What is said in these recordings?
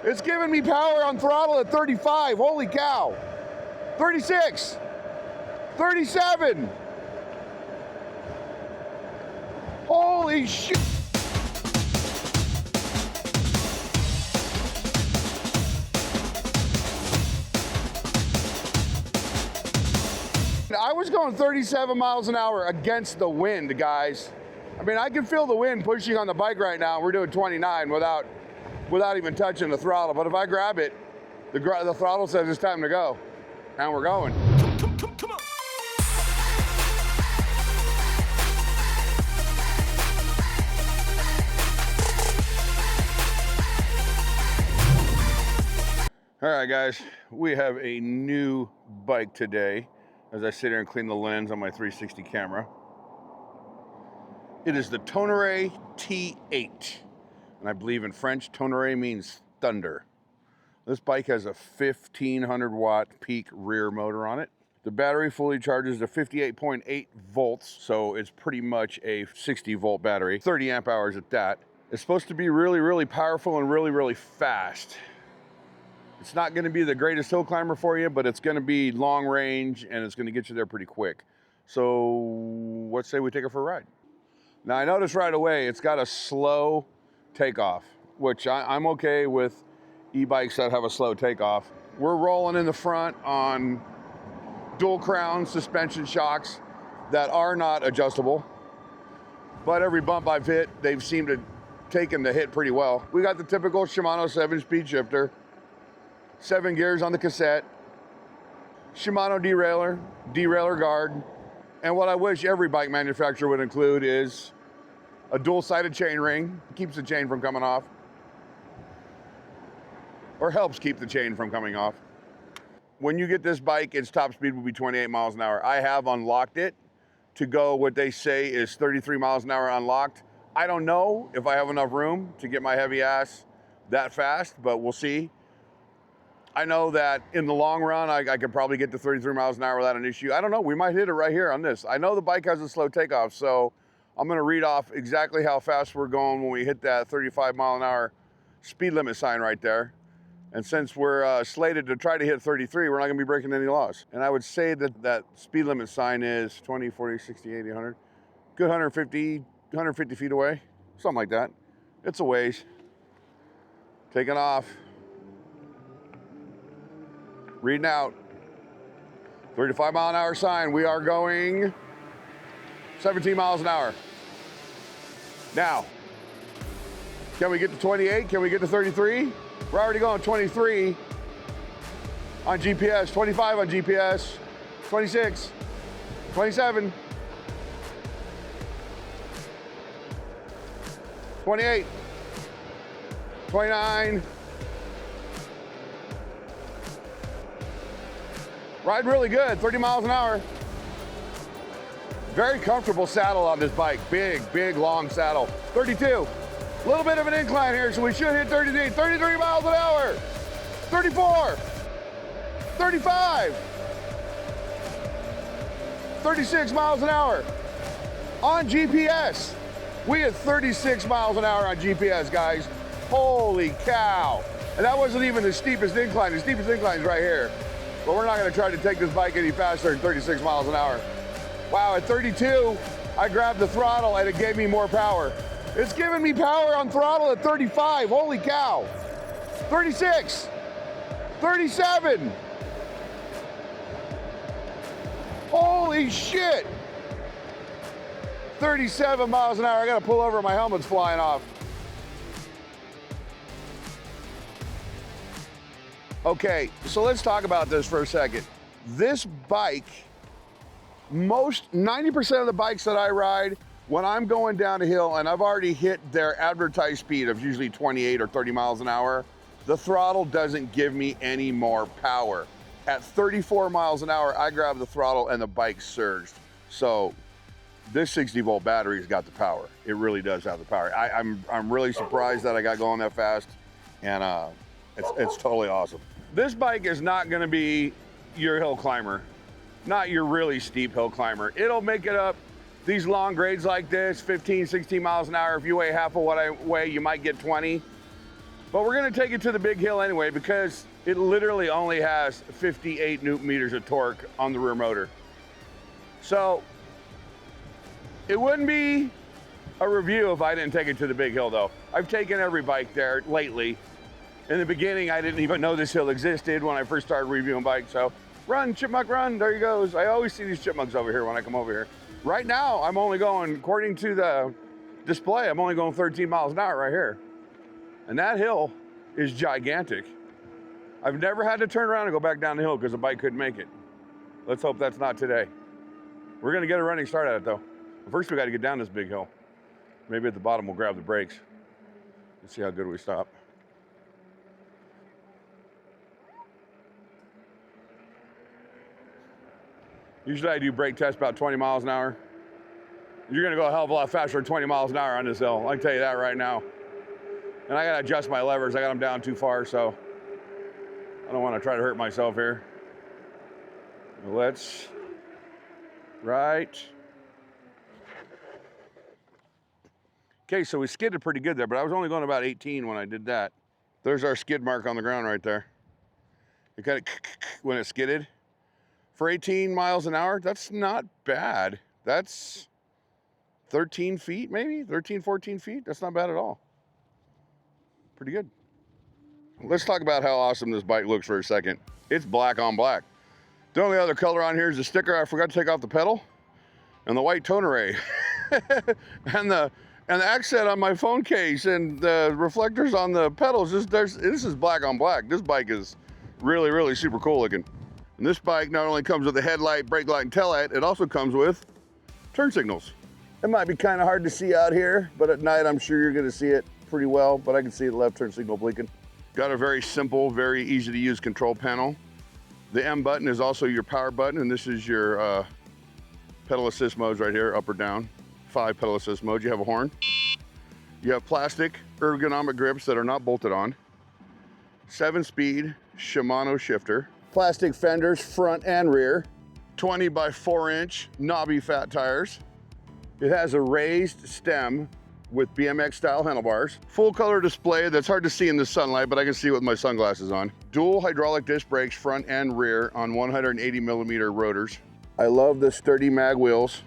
It's giving me power on throttle at 35. Holy cow. 36. 37. Holy shit. I was going 37 miles an hour against the wind, guys. I mean, I can feel the wind pushing on the bike right now. We're doing 29 without even touching the throttle. But if I grab it, the throttle says it's time to go. And we're going. Come on. All right, guys, we have a new bike today as I sit here and clean the lens on my 360 camera. It is the Tonnerrey T8. And I believe in French, Tonnerrey means thunder. This bike has a 1500 watt peak rear motor on it. The battery fully charges to 58.8 volts, so it's pretty much a 60 volt battery, 30 amp hours at that. It's supposed to be really, really powerful and really, really fast. It's not gonna be the greatest hill climber for you, but it's gonna be long range and it's gonna get you there pretty quick. So let's say we take it for a ride. Now I noticed right away, it's got a slow takeoff, which I'm okay with e-bikes that have a slow takeoff. We're rolling in the front on dual crown suspension shocks that are not adjustable, but every bump I've hit, they've seemed to taken the hit pretty well. We got the typical Shimano 7-speed shifter, 7 gears on the cassette, Shimano derailleur guard, and what I wish every bike manufacturer would include is a dual-sided chain ring. Keeps the chain from coming off, or helps keep the chain from coming off. When you get this bike, its top speed will be 28 miles an hour. I have unlocked it to go what they say is 33 miles an hour unlocked. I don't know if I have enough room to get my heavy ass that fast, but we'll see. I know that in the long run, I could probably get to 33 miles an hour without an issue. I don't know, we might hit it right here on this. I know the bike has a slow takeoff, so I'm gonna read off exactly how fast we're going when we hit that 35 mile an hour speed limit sign right there. And since we're slated to try to hit 33, we're not gonna be breaking any laws. And I would say that that speed limit sign is 20, 40, 60, 80, 100, good 150 feet away, something like that. It's a ways. Taking off. Reading out, 35 mile an hour sign. We are going 17 miles an hour. Now, can we get to 28? Can we get to 33? We're already going 23 on GPS, 25 on GPS, 26, 27, 28, 29. Riding really good, 30 miles an hour. Very comfortable saddle on this bike. Big, long saddle. 32. A little bit of an incline here, so we should hit 33. 33 miles an hour. 34. 35. 36 miles an hour. On GPS. We hit 36 miles an hour on GPS, guys. Holy cow. And that wasn't even the steepest incline. The steepest incline is right here. But we're not gonna try to take this bike any faster than 36 miles an hour. Wow, at 32, I grabbed the throttle and it gave me more power. It's giving me power on throttle at 35, holy cow. 36, 37. Holy shit. 37 miles an hour, I gotta pull over, my helmet's flying off. Okay, so let's talk about this for a second. This bike, 90% of the bikes that I ride, when I'm going down a hill and I've already hit their advertised speed of usually 28 or 30 miles an hour, the throttle doesn't give me any more power. At 34 miles an hour, I grab the throttle and the bike surged. So this 60 volt battery's got the power. It really does have the power. I'm really surprised that I got going that fast, and it's totally awesome. This bike is not gonna be your hill climber, not your really steep hill climber. It'll make it up these long grades like this, 15, 16 miles an hour. If you weigh half of what I weigh, you might get 20. But we're gonna take it to the big hill anyway because it literally only has 58 Newton meters of torque on the rear motor. So it wouldn't be a review if I didn't take it to the big hill though. I've taken every bike there lately. In the beginning, I didn't even know this hill existed when I first started reviewing bikes. So run, chipmunk, run, there he goes. I always see these chipmunks over here when I come over here. Right now, I'm only going, according to the display, I'm only going 13 miles an hour right here. And that hill is gigantic. I've never had to turn around and go back down the hill because the bike couldn't make it. Let's hope that's not today. We're gonna get a running start at it though. First, we gotta get down this big hill. Maybe at the bottom we'll grab the brakes. Let's see how good we stop. Usually I do brake tests about 20 miles an hour. You're gonna go a hell of a lot faster than 20 miles an hour on this hill. I can tell you that right now. And I gotta adjust my levers. I got them down too far, so I don't wanna try to hurt myself here. Let's, right. Okay, so we skidded pretty good there, but I was only going about 18 when I did that. There's our skid mark on the ground right there. It kind of when it skidded. For 18 miles an hour, that's not bad. That's 13 feet maybe, 13, 14 feet. That's not bad at all. Pretty good. Let's talk about how awesome this bike looks for a second. It's black on black. The only other color on here is the sticker. I forgot to take off the pedal and the white Tonnerrey and the accent on my phone case and the reflectors on the pedals. This is black on black. This bike is really, really super cool looking. And this bike not only comes with a headlight, brake light, and tail light, it also comes with turn signals. It might be kind of hard to see out here, but at night I'm sure you're gonna see it pretty well, but I can see the left turn signal blinking. Got a very simple, very easy to use control panel. The M button is also your power button, and this is your pedal assist modes right here, up or down. 5 pedal assist modes. You have a horn. You have plastic ergonomic grips that are not bolted on. 7-speed Shimano shifter. Plastic fenders, front and rear. 20 by 4-inch knobby fat tires. It has a raised stem with BMX style handlebars. Full color display that's hard to see in the sunlight, but I can see with my sunglasses on. Dual hydraulic disc brakes, front and rear on 180 millimeter rotors. I love the sturdy mag wheels.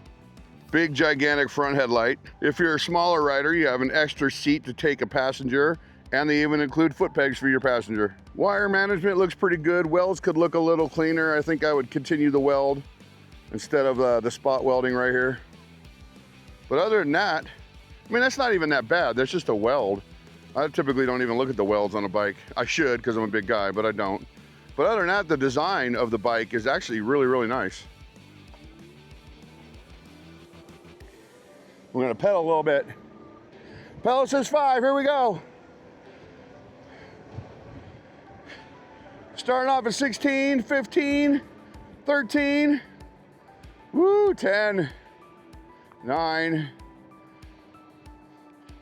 Big gigantic front headlight. If you're a smaller rider, you have an extra seat to take a passenger, and they even include foot pegs for your passenger. Wire management looks pretty good. Welds could look a little cleaner. I think I would continue the weld instead of the spot welding right here. But other than that, I mean, that's not even that bad. That's just a weld. I typically don't even look at the welds on a bike. I should because I'm a big guy, but I don't. But other than that, the design of the bike is actually really, really nice. We're gonna pedal a little bit. Pedal says 5, here we go. Starting off at 16, 15, 13, woo, 10, 9.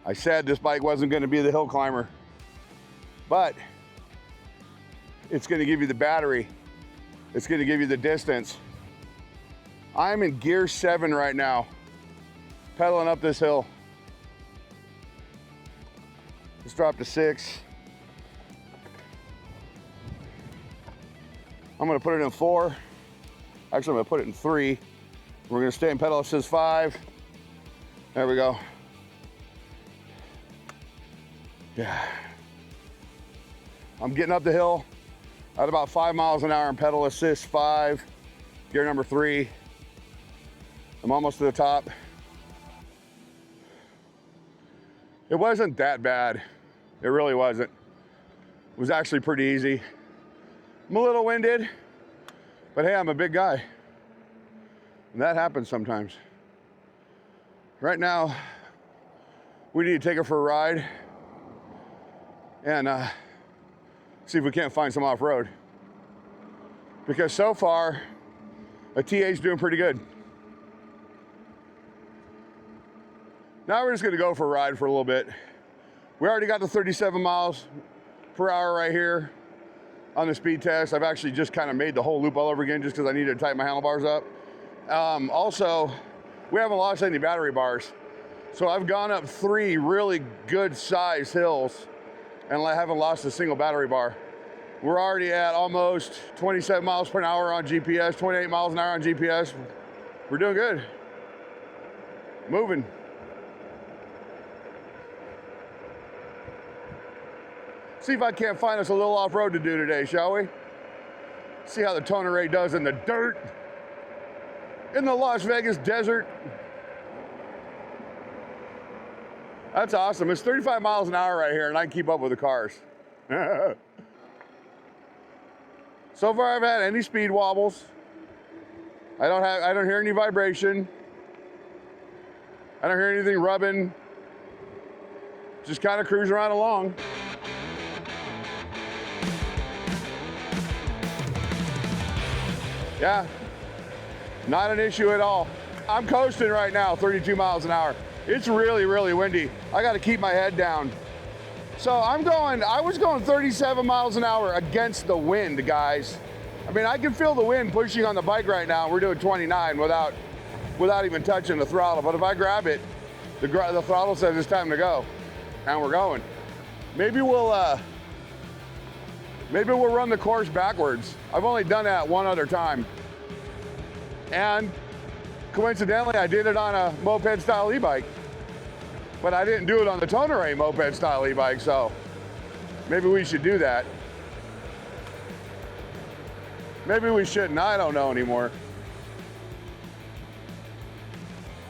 I said this bike wasn't gonna be the hill climber, but it's gonna give you the battery. It's gonna give you the distance. I'm in gear 7 right now, pedaling up this hill. Let's drop to 6. I'm gonna put it in 4. Actually, I'm gonna put it in 3. We're gonna stay in pedal assist 5. There we go. Yeah. I'm getting up the hill at about 5 miles an hour in pedal assist 5, gear number 3. I'm almost to the top. It wasn't that bad. It really wasn't. It was actually pretty easy. I'm a little winded, but hey, I'm a big guy. And that happens sometimes. Right now, we need to take her for a ride and see if we can't find some off-road. Because so far, a T8's doing pretty good. Now we're just gonna go for a ride for a little bit. We already got the 37 miles per hour right here on the speed test. I've actually just kind of made the whole loop all over again just because I needed to tighten my handlebars up. Also, we haven't lost any battery bars. So I've gone up 3 really good size hills and I haven't lost a single battery bar. We're already at almost 27 miles per hour on GPS, 28 miles an hour on GPS. We're doing good. Moving. See if I can't find us a little off-road to do today, shall we? See how the Tonnerrey does in the dirt, in the Las Vegas desert. That's awesome. It's 35 miles an hour right here, and I can keep up with the cars. So far, I haven't had any speed wobbles. I don't hear any vibration. I don't hear anything rubbing. Just kind of cruising right along. Yeah, not an issue at all. I'm coasting right now, 32 miles an hour. It's really, really windy. I got to keep my head down. So I was going 37 miles an hour against the wind, guys. I mean, I can feel the wind pushing on the bike right now. We're doing 29 without even touching the throttle. But if I grab it, the throttle says it's time to go, and we're going. Maybe we'll run the course backwards. I've only done that one other time. And coincidentally, I did it on a moped-style e-bike. But I didn't do it on the Tonnerrey moped-style e-bike, so maybe we should do that. Maybe we shouldn't, I don't know anymore.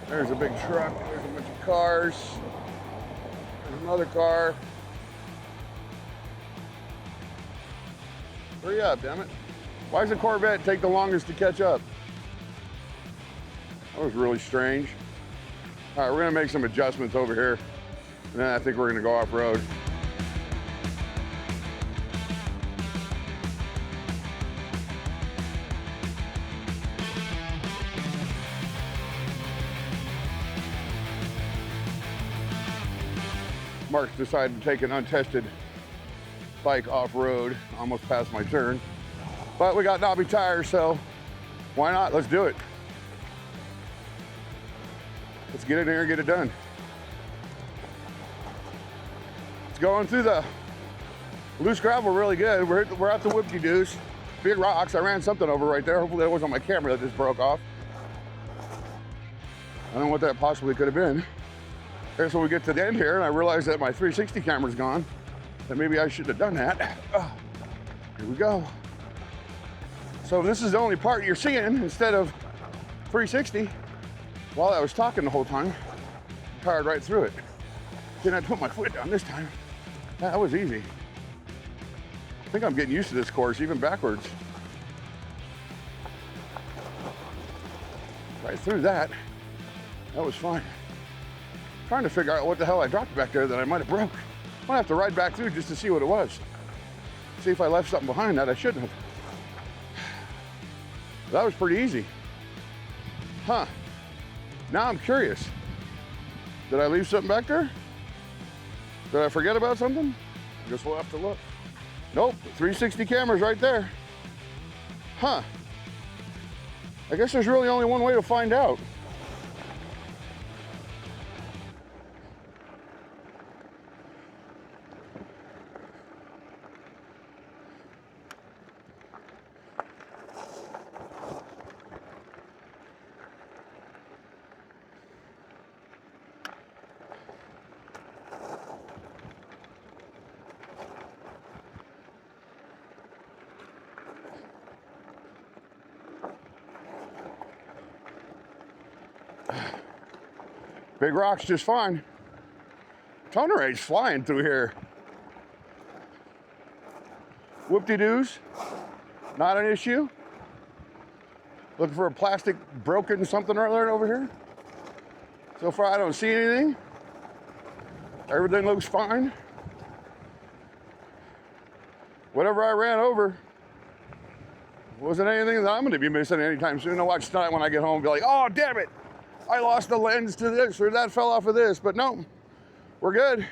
There's a big truck, there's a bunch of cars. There's another car. Hurry up, damn it. Why does the Corvette take the longest to catch up? That was really strange. All right, we're gonna make some adjustments over here, and then I think we're gonna go off-road. Mark's decided to take an untested bike off-road, almost past my turn. But we got knobby tires, so why not? Let's do it. Let's get in here and get it done. It's going through the loose gravel really good. We're at the whoop-de-doos. Big rocks. I ran something over right there. Hopefully that wasn't my camera that just broke off. I don't know what that possibly could have been. Okay, so we get to the end here, and I realize that my 360 camera's gone. That maybe I should have done that. Here we go. So this is the only part you're seeing instead of 360. While I was talking the whole time, I powered right through it. Didn't have to put my foot down this time. That was easy. I think I'm getting used to this course, even backwards. Right through that. That was fine. Trying to figure out what the hell I dropped back there that I might have broke. I'm gonna have to ride back through just to see what it was. See if I left something behind that I shouldn't have. That was pretty easy. Huh. Now I'm curious. Did I leave something back there? Did I forget about something? I guess we'll have to look. Nope, 360 cameras right there. Huh. I guess there's really only one way to find out. Big rock's just fine. Tonnerrey's flying through here. Whoop-de-doos, not an issue. Looking for a plastic broken something or other over here. So far I don't see anything. Everything looks fine. Whatever I ran over wasn't anything that I'm gonna be missing anytime soon. I'll watch tonight when I get home and be like, oh, damn it. I lost the lens to this, or that fell off of this, but no, we're good.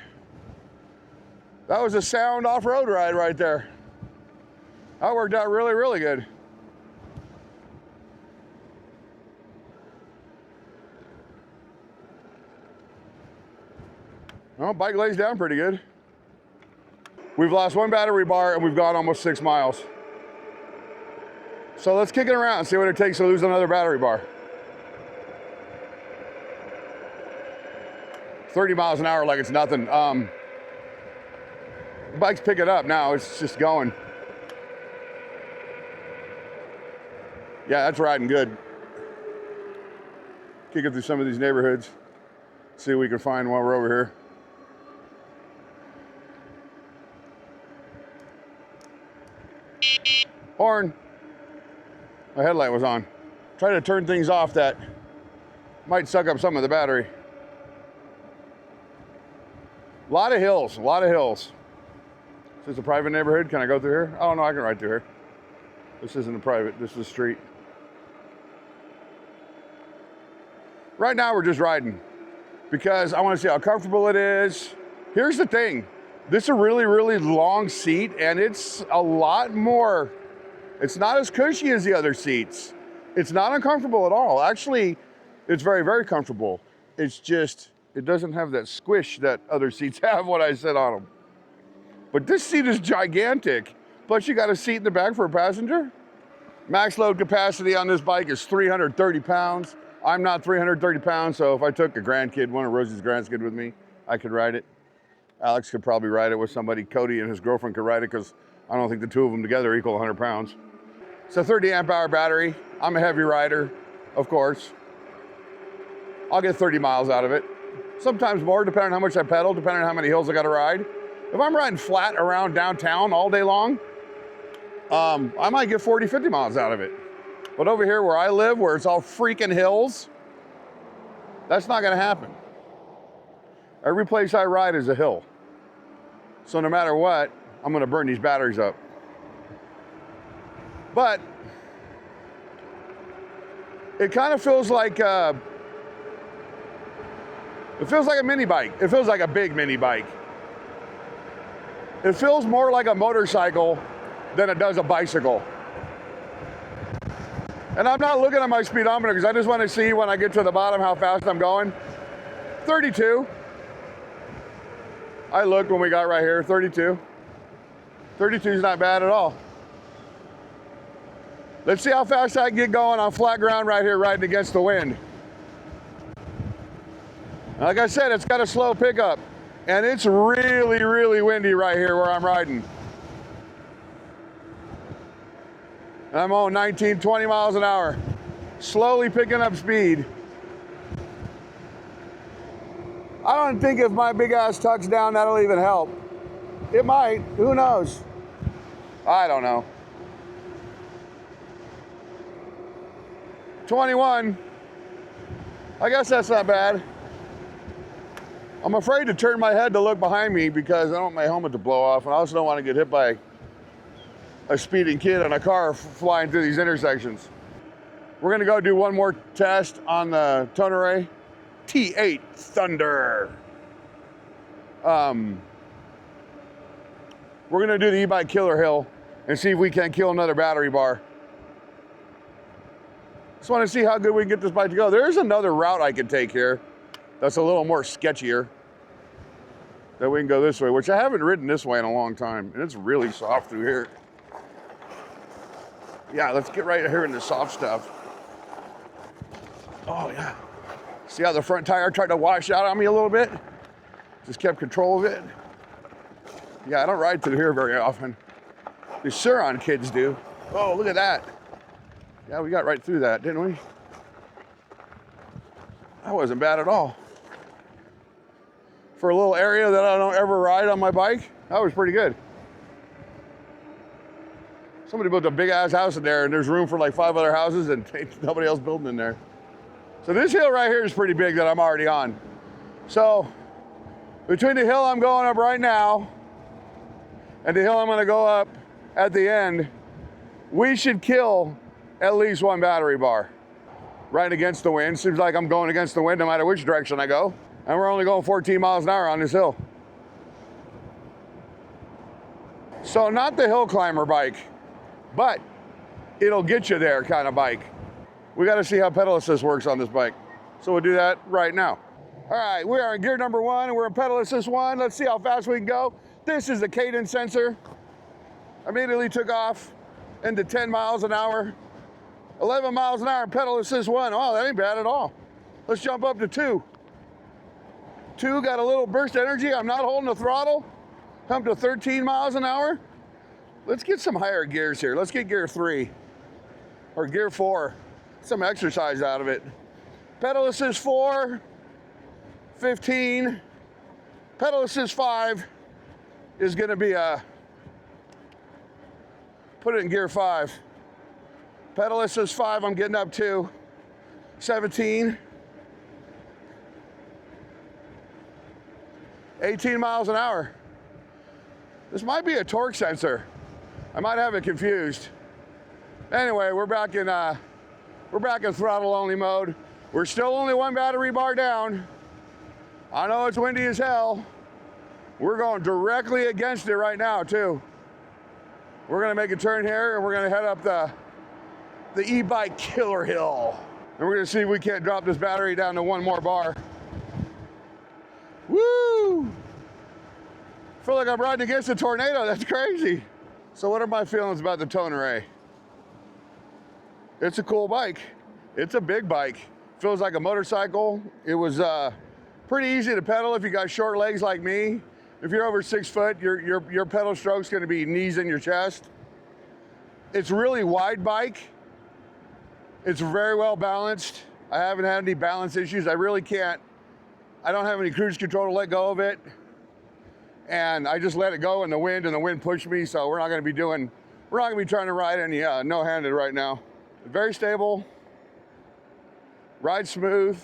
That was a sound off-road ride right there. That worked out really, really good. Well, bike lays down pretty good. We've lost 1 battery bar and we've gone almost 6 miles. So let's kick it around and see what it takes to lose another battery bar. 30 miles an hour like it's nothing. The bike's picking up now, it's just going. Yeah, that's riding good. Kicking through some of these neighborhoods. See what we can find while we're over here. Horn. My headlight was on. Try to turn things off that might suck up some of the battery. A lot of hills, a lot of hills. Is this a private neighborhood? Can I go through here? Oh no, I can ride through here. This isn't a private, this is a street. Right now we're just riding because I want to see how comfortable it is. Here's the thing. This is a really, really long seat and it's a lot more, it's not as cushy as the other seats. It's not uncomfortable at all. Actually, it's very, very comfortable. It's just, it doesn't have that squish that other seats have when I sit on them. But this seat is gigantic. Plus you got a seat in the back for a passenger. Max load capacity on this bike is 330 pounds. I'm not 330 pounds, so if I took a grandkid, one of Rosie's grandkids with me, I could ride it. Alex could probably ride it with somebody. Cody and his girlfriend could ride it because I don't think the two of them together equal 100 pounds. It's a 30 amp hour battery. I'm a heavy rider, of course. I'll get 30 miles out of it. Sometimes more, depending on how much I pedal, depending on how many hills I gotta ride. If I'm riding flat around downtown all day long, I might get 40, 50 miles out of it. But over here where I live, where it's all freaking hills, that's not gonna happen. Every place I ride is a hill. So no matter what, I'm gonna burn these batteries up. But it kind of feels like a mini bike. It feels like a big mini bike. It feels more like a motorcycle than it does a bicycle. And I'm not looking at my speedometer because I just want to see when I get to the bottom how fast I'm going. 32. I looked when we got right here, 32. 32 is not bad at all. Let's see how fast I can get going on flat ground right here, riding against the wind. Like I said, it's got a slow pickup. And it's really, really windy right here where I'm riding. And I'm on 19, 20 miles an hour. Slowly picking up speed. I don't think if my big ass tucks down, that'll even help. It might, who knows? I don't know. 21. I guess that's not bad. I'm afraid to turn my head to look behind me because I don't want my helmet to blow off, and I also don't want to get hit by a speeding kid on a car flying through these intersections. We're gonna go do one more test on the Tonnerrey T8 Thunder. We're gonna do the e-bike killer hill and see if we can kill another battery bar. Just want to see how good we can get this bike to go. There's another route I could take here that's a little more sketchier. That we can go this way, which I haven't ridden this way in a long time, and it's really soft through here. Yeah, let's get right here in the soft stuff. Oh yeah. See how the front tire tried to wash out on me a little bit? Just kept control of it. Yeah, I don't ride through here very often. The Suron kids do. Oh, look at that. Yeah, we got right through that, didn't we? That wasn't bad at all. For a little area that I don't ever ride on my bike, that was pretty good. Somebody built a big ass house in there and there's room for like 5 other houses and nobody else building in there. So this hill right here is pretty big that I'm already on. So between the hill I'm going up right now and the hill I'm gonna go up at the end, we should kill at least 1 battery bar. Right against the wind. Seems like I'm going against the wind no matter which direction I go. And we're only going 14 miles an hour on this hill. So not the hill climber bike, but it'll get you there kind of bike. We got to see how pedal assist works on this bike. So we'll do that right now. All right, we are in gear number 1 and we're in pedal assist 1. Let's see how fast we can go. This is the cadence sensor. Immediately took off into 10 miles an hour. 11 miles an hour, pedal assist 1. Oh, that ain't bad at all. Let's jump up to 2. 2 got a little burst energy. I'm not holding the throttle. Come to 13 miles an hour. Let's get some higher gears here. Let's get gear 3 or gear 4. Some exercise out of it. Pedal assist 4, 15. Pedal assist 5 is gonna be put it in gear 5. Pedal assist 5, I'm getting up to 17. 18 miles an hour. This might be a torque sensor. I might have it confused. Anyway, we're back in throttle only mode. We're still only 1 battery bar down. I know it's windy as hell. We're going directly against it right now too. We're gonna make a turn here and we're gonna head up the e-bike killer hill. And we're gonna see if we can't drop this battery down to 1 more bar. Woo! Feel like I'm riding against a tornado, that's crazy. So what are my feelings about the Tonnerrey? It's a cool bike. It's a big bike. Feels like a motorcycle. It was pretty easy to pedal if you got short legs like me. If you're over 6 foot, your pedal stroke's gonna be knees in your chest. It's really wide bike. It's very well balanced. I haven't had any balance issues. I don't have any cruise control to let go of it. And I just let it go in the wind and the wind pushed me, so we're not gonna be trying to ride any no-handed right now. Very stable, ride smooth,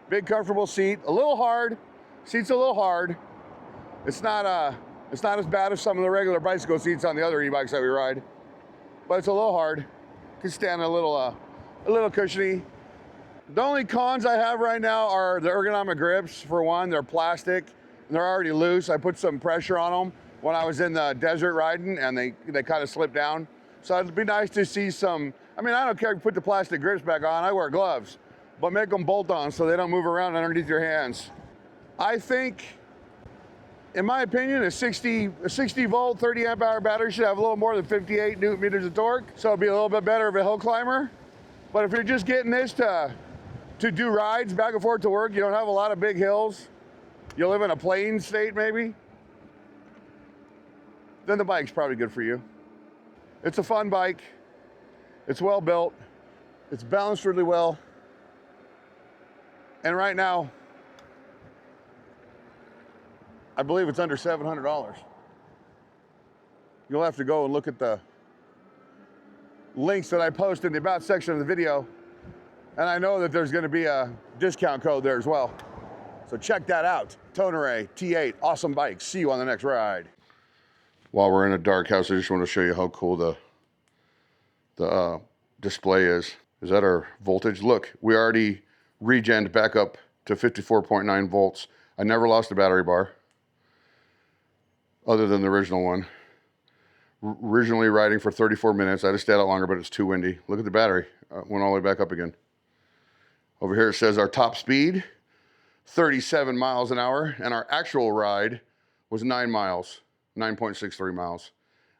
big comfortable seat, a little hard, seat's a little hard. It's not as bad as some of the regular bicycle seats on the other e-bikes that we ride, but it's a little hard. Can stand a little cushiony. The only cons I have right now are the ergonomic grips. For one, they're plastic and they're already loose. I put some pressure on them when I was in the desert riding and they kind of slipped down. So it'd be nice to see some, I mean, I don't care if you put the plastic grips back on, I wear gloves, but make them bolt on so they don't move around underneath your hands. I think, in my opinion, a 60 volt, 30 amp hour battery should have a little more than 58 newton meters of torque. So it'd be a little bit better of a hill climber. But if you're just getting this to do rides back and forth to work, you don't have a lot of big hills, you live in a plain state maybe, then the bike's probably good for you. It's a fun bike. It's well built. It's balanced really well. And right now, I believe it's under $700. You'll have to go and look at the links that I post in the about section of the video. And I know that there's gonna be a discount code there as well. So check that out. Tonnerrey T8, awesome bike. See you on the next ride. While we're in a dark house, I just want to show you how cool the display is. Is that our voltage? Look, we already regened back up to 54.9 volts. I never lost a battery bar, other than the original one. Originally riding for 34 minutes. I just stayed out longer, but it's too windy. Look at the battery. Went all the way back up again. Over here it says our top speed, 37 miles an hour, and our actual ride was 9 miles, 9.63 miles.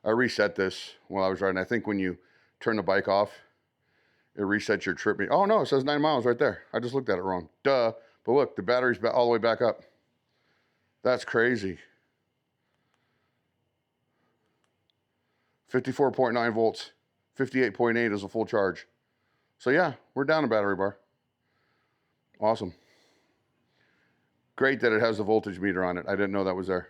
I reset this while I was riding. I think when you turn the bike off, it resets your trip. Oh no, it says 9 miles right there. I just looked at it wrong. Duh. But look, the battery's all the way back up. That's crazy. 54.9 volts, 58.8 is a full charge. So yeah, we're down a battery bar. Awesome. Great that it has the voltage meter on it. I didn't know that was there.